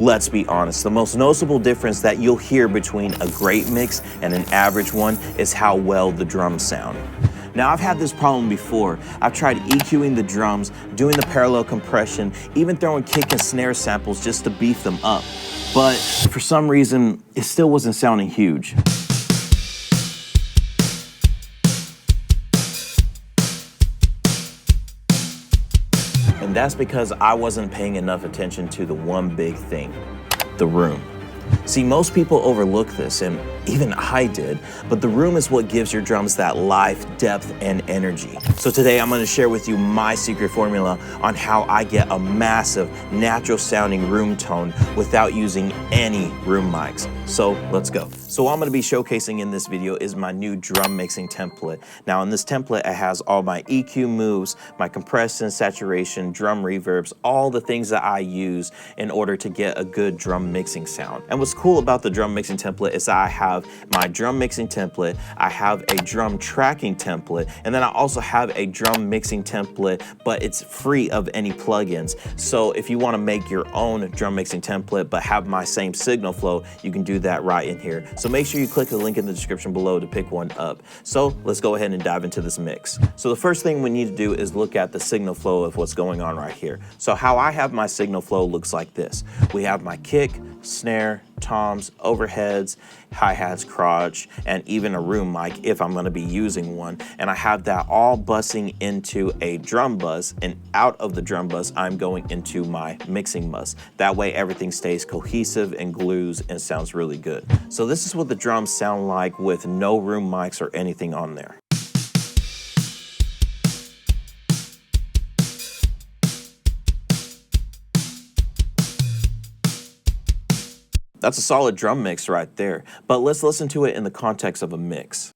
Let's be honest, the most noticeable difference that you'll hear between a great mix and an average one is how well the drums sound. Now, I've had this problem before. I've tried EQing the drums, doing the parallel compression, even throwing kick and snare samples just to beef them up. But for some reason, it still wasn't sounding huge. And that's because I wasn't paying enough attention to the one big thing, the room. See, most people overlook this, and even I did, but the room is what gives your drums that life, depth, and energy. So today I'm going to share with you my secret formula on how I get a massive, natural sounding room tone without using any room mics. So let's go. So what I'm going to be showcasing in this video is my new drum mixing template. Now in this template, it has all my EQ moves, my compression, saturation, drum reverbs, all the things that I use in order to get a good drum mixing sound. And what's cool about the drum mixing template is that I have my drum mixing template, I have a drum tracking template, and then I also have a drum mixing template, but it's free of any plugins. So if you want to make your own drum mixing template but have my same signal flow, you can do that right in here. So make sure you click the link in the description below to pick one up. So let's go ahead and dive into this mix. So the first thing we need to do is look at the signal flow of what's going on right here. So how I have my signal flow looks like this. We have my kick, snare, toms, overheads, hi-hats, crotch, and even a room mic if I'm going to be using one. And I have that all busing into a drum bus, and out of the drum bus I'm going into my mixing bus. That way everything stays cohesive and glues and sounds really good. So this is what the drums sound like with no room mics or anything on there. That's a solid drum mix right there, but let's listen to it in the context of a mix.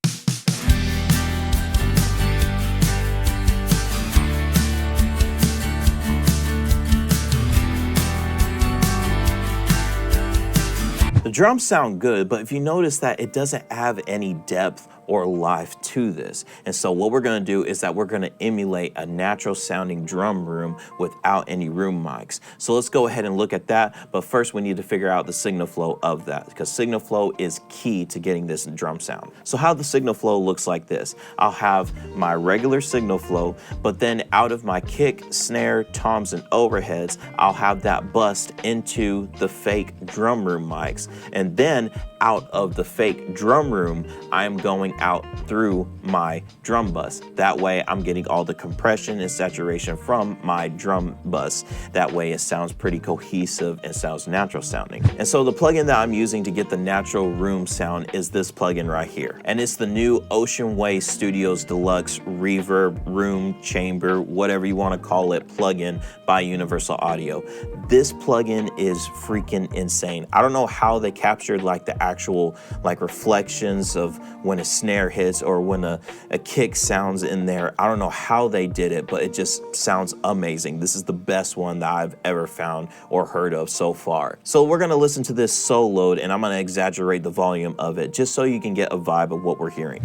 The drums sound good, but if you notice that it doesn't have any depth or life to this. And so what we're going to do is that we're going to emulate a natural sounding drum room without any room mics. So let's go ahead and look at that. But first we need to figure out the signal flow of that, because signal flow is key to getting this drum sound. So how the signal flow looks like this. I'll have my regular signal flow, but then out of my kick, snare, toms, and overheads, I'll have that bust into the fake drum room mics. And then out of the fake drum room, I'm going out through my drum bus. That way I'm getting all the compression and saturation from my drum bus. That way it sounds pretty cohesive and sounds natural sounding. And so the plugin that I'm using to get the natural room sound is this plugin right here. And it's the new Ocean Way Studios Deluxe Reverb Room Chamber, whatever you want to call it, plugin by Universal Audio. This plugin is freaking insane. I don't know how they captured like the actual like reflections of when a snare hits or when a kick sounds in there. I don't know how they did it, but it just sounds amazing. This is the best one that I've ever found or heard of so far. So we're gonna listen to this soloed, and I'm gonna exaggerate the volume of it just so you can get a vibe of what we're hearing.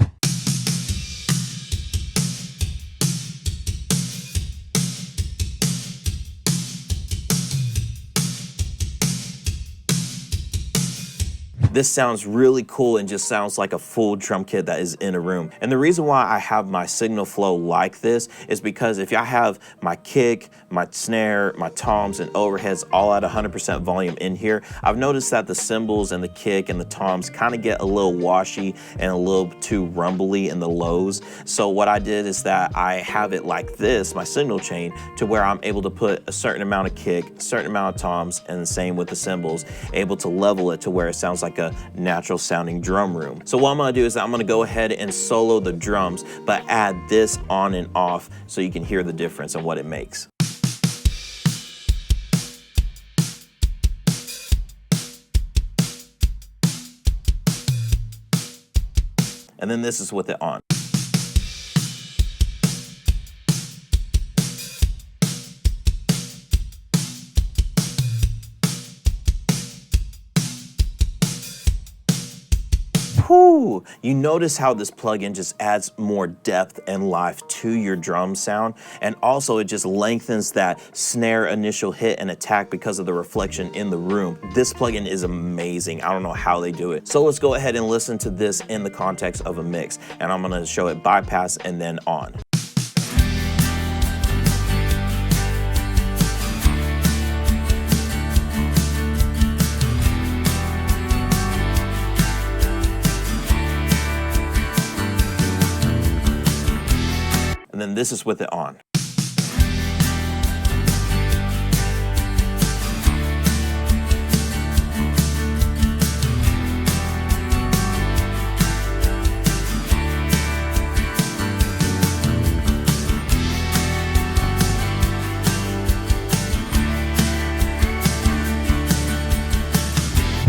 This sounds really cool and just sounds like a full drum kit that is in a room. And the reason why I have my signal flow like this is because if I have my kick, my snare, my toms, and overheads all at 100% volume in here, I've noticed that the cymbals and the kick and the toms kind of get a little washy and a little too rumbly in the lows. So what I did is that I have it like this, my signal chain, to where I'm able to put a certain amount of kick, a certain amount of toms, and the same with the cymbals, able to level it to where it sounds like a natural sounding drum room. So what I'm gonna do is I'm gonna go ahead and solo the drums, but add this on and off so you can hear the difference and what it makes. And then this is with it on. Whoo! You notice how this plugin just adds more depth and life to your drum sound, and also it just lengthens that snare initial hit and attack because of the reflection in the room. This plugin is amazing. I don't know how they do it. So let's go ahead and listen to this in the context of a mix, and I'm gonna show it bypass and then on. And then this is with it on.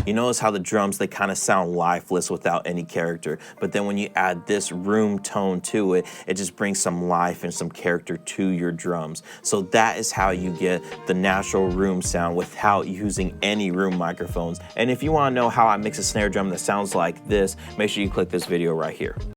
You notice how the drums, they kind of sound lifeless without any character, but then when you add this room tone to it, it just brings some life and some character to your drums. So that is how you get the natural room sound without using any room microphones. And if you want to know how I mix a snare drum that sounds like this, make sure you click this video right here.